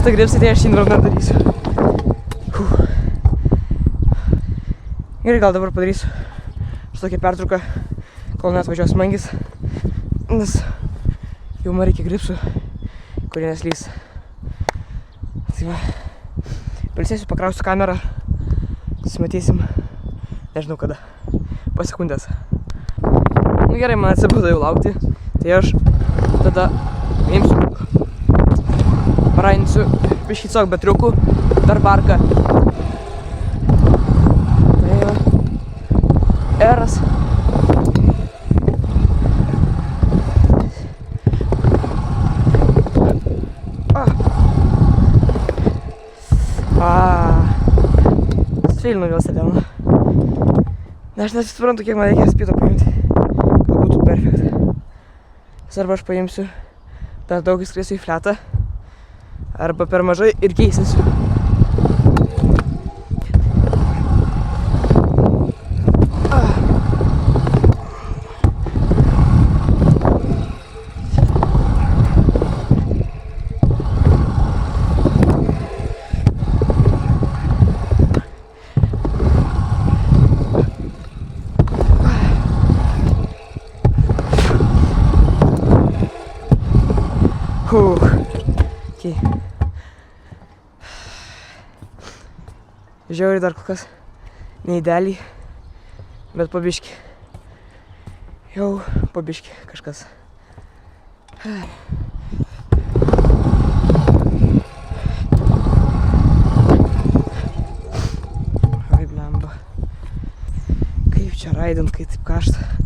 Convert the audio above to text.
šitą gripsą, tai aš šiandien nedarysiu. Gerai, gal dabar padarysiu šitokią pertrauką, kol net važiuos mangis, nes jau man reikia gripsų, kurie neslys. Tai va, pailsėsiu, pakrausiu kamerą, susimatysim, nežinau kada, po sekundės. Nu gerai, man atsibodo jau laukti, tai aš tada imsiu, parainsiu biškį tiesiog be triukų, dar barką. Tai va, eras. Svilinu vėl sedelną. Aš nesuprantu, kiek man reikia spyto paimti, kad būtų perfekt. Arba aš paimsiu per daug įskrėsiu į fletą, arba per mažai ir keisinsiu. Okay. Žiauriai dar kol kas neįdėliai, bet po biškį. Jau po biškį kažkas. Oi blemba. Kaip čia raidint, kai taip karšta.